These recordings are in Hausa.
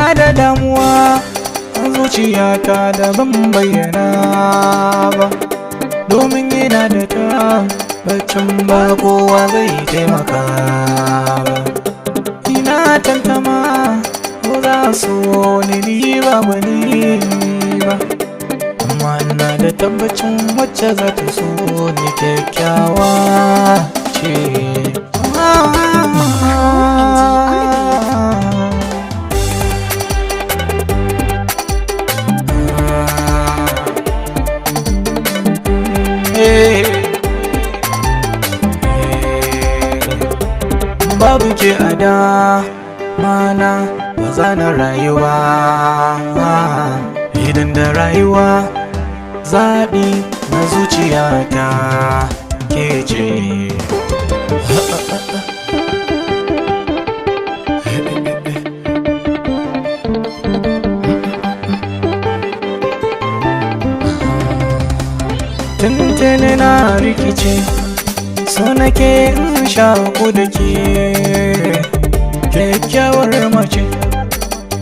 ina da damuwa a zuciyata da ban bayyana ba, domin yana da tabbacin ba kowa zai taimaka ba. Ina tantama ko za su ni ba wani ba, amma ina da tabbacin wacce za ta so ni kyakkyawa ce. Babu ke a da mana ba za na rayuwa, idan da rayuwa zaɓi na zuciyata ke ce. Tuntuni na rikice, so nake in shaku da ke kyakkyawar mace,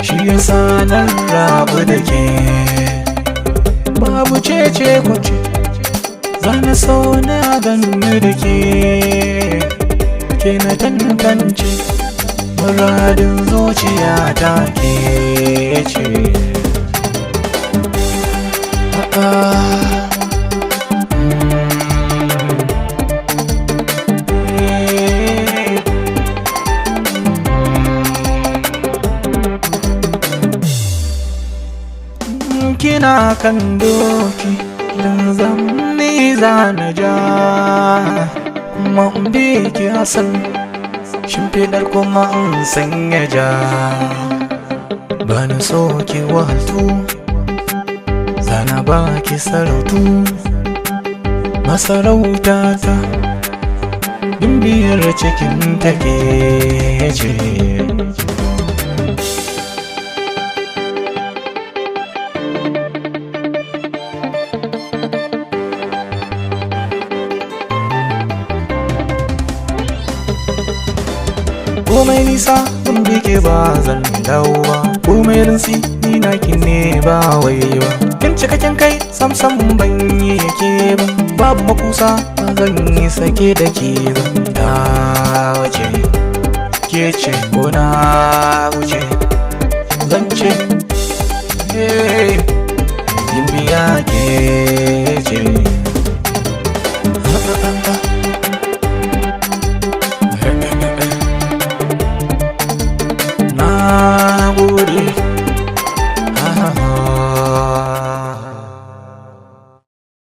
shi yasa nan rabu da ke. Babu cece kuce, zana so na ganni da ke na tantance, muradin zuciya ta ke ce. Kina kan doki dan zamni zana ja, kuma in bi ki hasan shimfidar kuma in sanya ja. Bana so ki wahaltu, zana ba ki sarautu, masarauta ta dimbiyar cikin take ce. Komai nisa kun bike ba zan dawo ba, komai rinsi ni naki ne ba wai ba. Kin cikakken kai sam ban yi yake ba, babu makusa ba zan yi sake da ke ba. Ta wace ke ce ko na wuce zan ce yin biya ke.